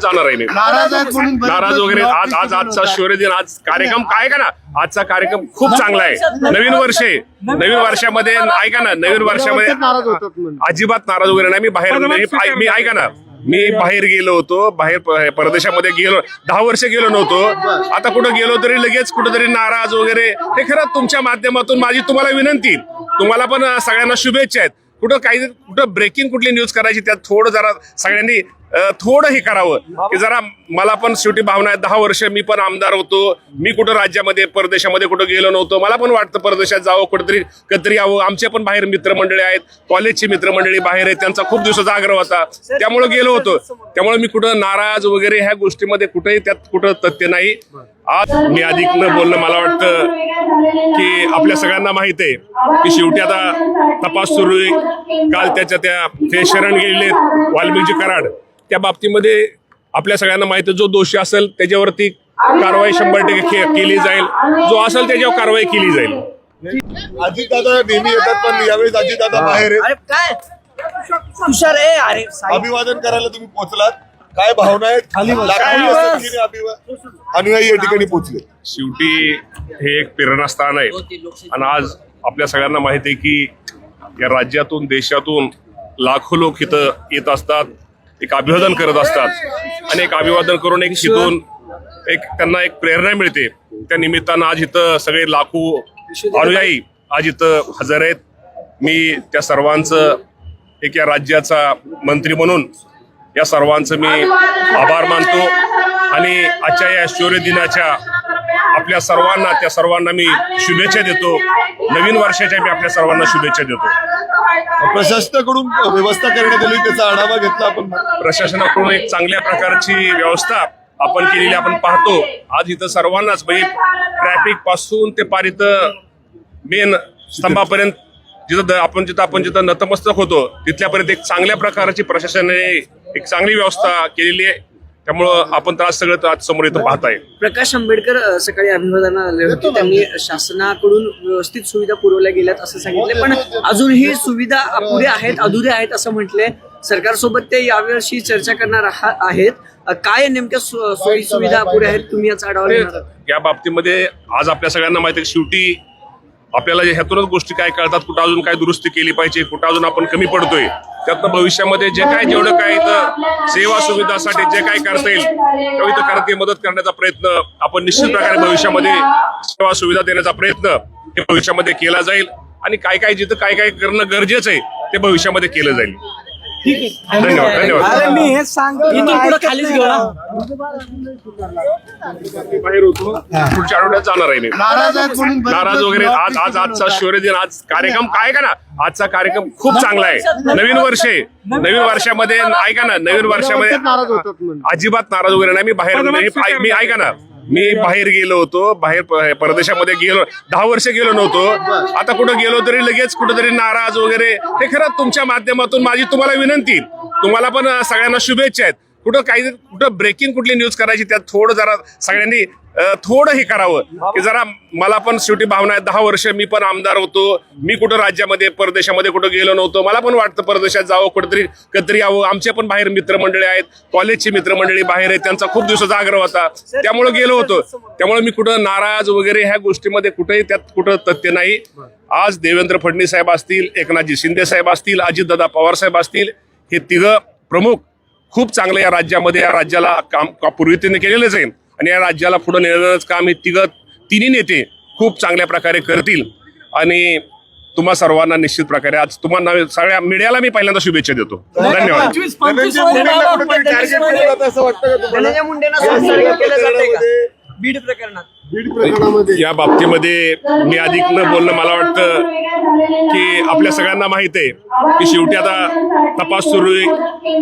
जाणार आहे. नाराज वगैरे आज आजचा शौर्य दिन, आज कार्यक्रम काय का ना, आजचा कार्यक्रम खूप चांगला आहे. नवीन वर्ष आहे, नवीन वर्षामध्ये ऐका ना, नवीन वर्षामध्ये अजिबात नाराज वगैरे नाही. मी ऐका ना, मी बाहेर गेलो होतो, बाहेर परदेशामध्ये गेलो, 10 वर्ष गेलो नव्हतो. आता कुठं गेलो तरी लगेच कुठेतरी नाराज वगैरे. हे खरं तुमच्या माध्यमातून माझी तुम्हाला विनंती, तुम्हाला पण सगळ्यांना शुभेच्छा आहेत. कुठं ब्रेकिंग कुठली न्यूज करायची, त्यात थोडं जरा सगळ्यांनी थोडं हे करावं की जरा मला पण शेवटी भावना आहे. 10 वर्ष मी पण आमदार होतो, मी कुठं राज्यामध्ये परदेशामध्ये कुठं गेलो नव्हतो. मला पण वाटतं परदेशात जावं, कुठेतरी कधीतरी यावं. आमचे पण बाहेर मित्रमंडळी आहेत, कॉलेजची मित्रमंडळी बाहेर आहेत, त्यांचा खूप दिवसाचा आग्रह होता, त्यामुळे गेलो होतो. त्यामुळे मी कुठं नाराज वगैरे ह्या गोष्टीमध्ये कुठेही त्यात कुठं तथ्य नाही. आज मी अधिक न बोलणं, मला वाटतं की आपल्या सगळ्यांना माहित आहे की शेवटी आता तपास सुरू आहे. काल ते शरण गेलेले वाल्मिकी कराड, त्या बाबतीमध्ये आपल्या सगळ्यांना माहिती आहे, जो दोषी असेल त्याच्यावरती कारवाई 100% केली जाईल, जो असेल त्याच्यावर कारवाई केली जाईल. अजितदादा नेहमी येतात, पण यावेळेस अजितदादा बाहेर अभिवादन करायला तुम्ही पोहोचलात. काय भावना आहेत? खाली अनुयायी या ठिकाणी पोहोचले. शेवटी हे एक प्रेरणास्थान आहे आणि आज आपल्या सगळ्यांना माहिती आहे की या राज्यातून देशातून लाखो लोक इथं येत असतात, एक अभिवादन करत असतात आणि एक अभिवादन करून एक शिकून त्यांना एक प्रेरणा मिळते. त्या निमित्तानं आज इथं सगळे लाखो अनुयायी आज इथं हजर आहेत. मी त्या सर्वांचं एक या राज्याचा मंत्री म्हणून या सर्वांचं मी आभार मानतो आणि आजच्या या शौर्य दिनाच्या आपल्या सर्वांना, त्या सर्वांना मी शुभेच्छा देतो. नवीन वर्षाच्या मी आपल्या सर्वांना शुभेच्छा देतो. प्रशासनाकडून व्यवस्था करण्यात आली, त्याचा आढावा घेतला आपण. प्रशासनाकडून एक चांगल्या प्रकारची व्यवस्था आपण केलेली आपण पाहतो. आज इथं सर्वांनाच म्हणजे ट्रॅफिक पासून ते पार इथं मेन स्तंभापर्यंत जिथं आपण नतमस्तक होतो तिथल्यापर्यंत एक चांगल्या प्रकारची प्रशासनाने एक चांगली व्यवस्था केलेली आहे. त्यामुळं आपण तर आज सगळं आज समोर इथं पाहत आहे. प्रकाश आंबेडकर सकाळी अभिवादनाला आले होते, त्यांनी शासनाकडून व्यवस्थित सुविधा पुरवल्या गेल्यात असं सांगितले, पण अजूनही सुविधा अपुऱ्या आहेत, अधुऱ्या आहेत असं म्हटलंय. सरकारसोबत ते यावर्षी चर्चा करणार आहेत. काय नेमक्या सोयी सुविधा अपुऱ्या आहेत, तुम्ही याचा आढावा घेणार? या बाबतीमध्ये आज आपल्या सगळ्यांना माहिती आहे, शेवटी आपल्याला ह्यातूनच गोष्टी काय कळतात, कुठं अजून काय दुरुस्ती केली पाहिजे, कुठं अजून आपण कमी पडतोय. त्यातनं भविष्यामध्ये जेवढं काय इथं सेवा सुविधासाठी जे काय करता येईल तेवढं इथं करते मदत करण्याचा प्रयत्न आपण निश्चित प्रकारे भविष्यामध्ये सेवा सुविधा देण्याचा प्रयत्न हे भविष्यामध्ये केला जाईल आणि काय जिथं काय करणं गरजेचं आहे ते भविष्यामध्ये केलं जाईल. धन्यवाद. धन्यवाद. मी हेच सांगतो, खालीच घेऊ ना, बाहेर होतो, पुढच्या आठवड्यात जाणार आहे. नाराज वगैरे आज आजचा शौर्य दिन, आज कार्यक्रम काय का ना, आजचा कार्यक्रम खूप चांगला आहे. नवीन वर्ष आहे, नवीन वर्षामध्ये ऐका ना, नवीन वर्षामध्ये अजिबात नाराज वगैरे नाही. मी ऐका ना, मी बाहेर गेलो होतो, बाहेर परदेशामध्ये गेलो, 10 वर्ष गेलो नव्हतो. आता कुठं गेलो तरी लगेच कुठेतरी नाराज वगैरे. हे खरं तुमच्या माध्यमातून माझी तुम्हाला विनंती, तुम्हाला पण सगळ्यांना शुभेच्छा आहेत. कुठं ब्रेकिंग कुठली न्यूज करायची, त्यात थोडं जरा सगळ्यांनी थोडं हे करावं की जरा मला पण शेवटी भावना आहे. 10 वर्ष मी पण आमदार होतो, मी कुठं राज्यामध्ये परदेशामध्ये कुठं गेलो नव्हतो. मला पण वाटतं परदेशात जावं, कुठेतरी कधीतरी यावं. आमचे पण बाहेर मित्रमंडळी आहेत, कॉलेजची मित्रमंडळी बाहेर आहेत, त्यांचा खूप दिवसाचा आग्रह होता, त्यामुळे गेलो होतो. त्यामुळे मी कुठं नाराज वगैरे ह्या गोष्टीमध्ये कुठेही त्यात कुठं तथ्य नाही. आज देवेंद्र फडणवीस साहेब असतील, एकनाथजी शिंदे साहेब असतील, अजितदादा पवार साहेब असतील, हे तिघं प्रमुख खूप चांगलं या राज्यामध्ये, या राज्याला काम पूर्वीतीने केलेलंच आहे आणि या राज्याला पुढे नेण्याचं काम हे तिन्ही नेते खूप चांगल्या प्रकारे करतील आणि तुम्हा सर्वांना निश्चित प्रकारे आज तुम्हाला सगळ्या मीडियाला मी पहिल्यांदा शुभेच्छा देतो. धन्यवाद. बीड प्रकरणात या बाबतीमध्ये मी अधिक न बोलणं, मला वाटतं की आपल्या सगळ्यांना माहित आहे की शेवटी आता तपास सुरू आहे.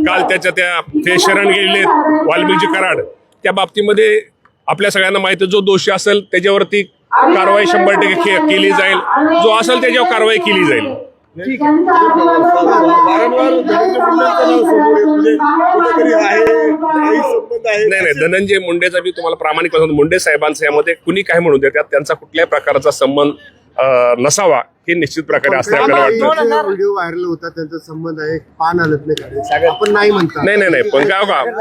काल ते शरण गेलेले वाल्मिकी कराड, त्या बाबतीमध्ये आपल्या सगळ्यांना माहिती आहे, जो दोषी असेल त्याच्यावरती कारवाई 100% केली जाईल, जो असेल त्याच्यावर कारवाई केली जाईल. नाही, धनंजय मुंडेचा मी तुम्हाला प्रामाणिक मुंडे साहेबांचा यामध्ये कुणी काय म्हणू द्या, त्यांचा कुठल्याही प्रकारचा संबंध नसावा हे निश्चित प्रकारे असते आपल्याला वाटतं. व्हिडिओ व्हायरल होता त्यांचा संबंध आहे पान हलत नाही आपण नाही म्हणता नाही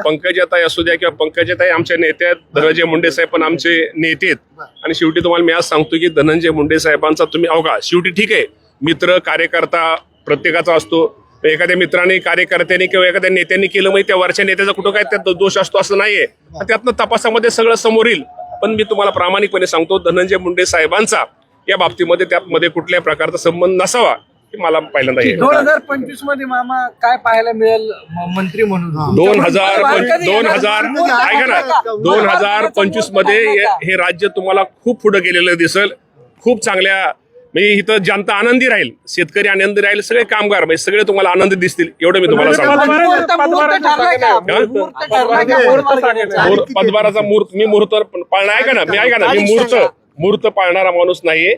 पंकजाताई असू द्या किंवा पंकजाताई आमच्या नेते आहेत, धनंजय मुंडे साहेब पण आमचे नेते आहेत. आणि शेवटी तुम्हाला मी आज सांगतो की धनंजय मुंडे साहेबांचा तुम्ही अवघा शेवटी ठीक आहे, मित्र कार्यकर्ता प्रत्येकाचा असतो. एखाद्या मित्राने कार्यकर्त्यांनी किंवा एखाद्या नेत्यांनी केलं म्हणजे त्या वरच्या नेत्याचा कुठं काय त्यात दोष असतो असं नाहीये. त्यातनं तपासामध्ये सगळं समोर येईल. पण मी तुम्हाला प्रामाणिकपणे सांगतो धनंजय मुंडे साहेबांचा या बाबतीमध्ये त्यामध्ये कुठल्याही प्रकारचा संबंध नसावा हे मला पहिल्यांदा येईल. 2025 मध्ये मामा काय पाहायला मिळेल मंत्री म्हणून? 2025 मध्ये हे राज्य तुम्हाला खूप पुढे गेलेलं दिसेल. खूप चांगल्या म्हणजे इथं जनता आनंदी राहील, शेतकरी आनंदी राहील, सगळे कामगार म्हणजे सगळे तुम्हाला आनंदी दिसतील एवढं मी तुम्हाला सांगतो. पदभाराचा मुहूर्त पाळणा ऐका ना मी मुहूर्त पाळणारा माणूस नाहीये.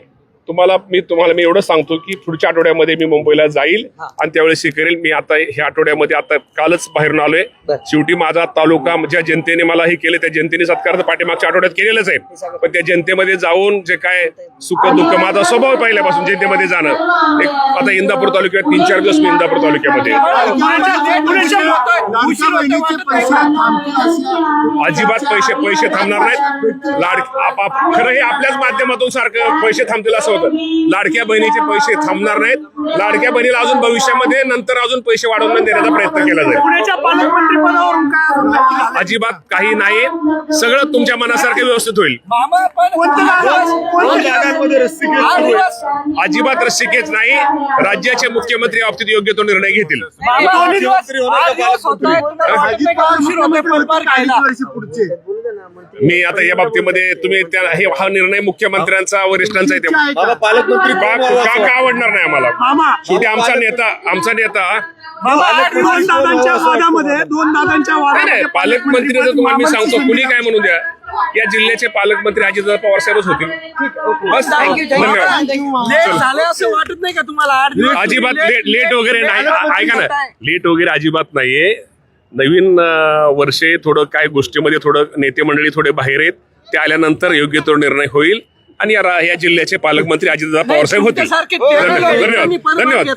मी तुम्हाला एवढं सांगतो की पुढच्या आठवड्यामध्ये मी मुंबईला जाईल आणि त्यावेळेस हे करेल. मी आता ह्या आठवड्यामध्ये आता कालच बाहेरून आलोय. शेवटी माझा तालुका ज्या जनतेने मला हे केलं त्या जनतेने सत्कार पाठीमागच्या आठवड्यात केलेलंच आहे. पण त्या जनतेमध्ये जाऊन जे काय सुख दुःख माझा स्वभाव पहिल्यापासून जनतेमध्ये जाणं. आता इंदापूर तालुक्यात 3-4 दिवस मी इंदापूर तालुक्यामध्ये अजिबात पैसे थांबणार नाहीत. खरं हे आपल्याच माध्यमातून सारखं पैसे थांबतील असं होतं. लाडक्या बहिणीचे पैसे थांबणार नाहीत. लाडक्या बहिणीला अजून भविष्यामध्ये नंतर अजून पैसे वाढवून देण्याचा प्रयत्न केला जाईल. अजिबात काही नाही, सगळं तुमच्या मनासारखं व्यवस्थित होईल. अजिबात रस्सीकेच नाही. राज्याचे मुख्यमंत्री बाबतीत योग्य तो निर्णय घेतील. मी आता या बाबतीमध्ये तुम्ही हा निर्णय मुख्यमंत्र्यांचा वरिष्ठांचा आहे. पालकमंत्री का आवडणार नाही आम्हाला? शेवटी आमचा नेता नाही पालकमंत्री तुम्हाला मी सांगतो कुणी काय म्हणू द्या, या जिल्ह्याचे पालकमंत्री अजितदादा पवार साहेबच होतील. बस धन्यवाद. वाटत नाही का तुम्हाला? अजिबात लेट वगैरे नाही. ऐका ना, लेट वगैरे अजिबात नाहीये. नवीन वर्षे थोडं काय गोष्टीमध्ये थोडं नेते मंडळी थोडे बाहेर आहेत. ते आल्यानंतर योग्य तो निर्णय होईल आणि या जिल्ह्याचे पालकमंत्री अजितदादा पवार साहेब होतील. धन्यवाद.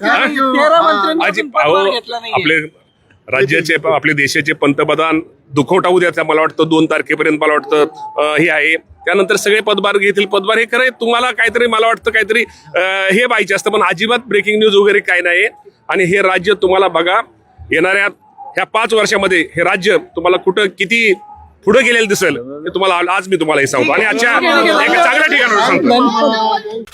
आपले राज्याचे आपले देशाचे पंतप्रधान दुखवटा उद्याचा मला वाटतं 2 तारखेपर्यंत मला वाटतं हे आहे. त्यानंतर सगळे पदभार घेतील. पदभार हे खरं तुम्हाला काहीतरी मला वाटतं काहीतरी हे पाहिजे असतं, पण अजिबात ब्रेकिंग न्यूज वगैरे काय नाही. आणि हे राज्य तुम्हाला बघा येणाऱ्या ह्या 5 वर्षामध्ये हे राज्य तुम्हाला कुठं किती पुढे गेलेलं दिसेल हे तुम्हाला आज मी तुम्हाला हे सांगतो आणि आजच्या एका चांगल्या ठिकाणावर सांगतो.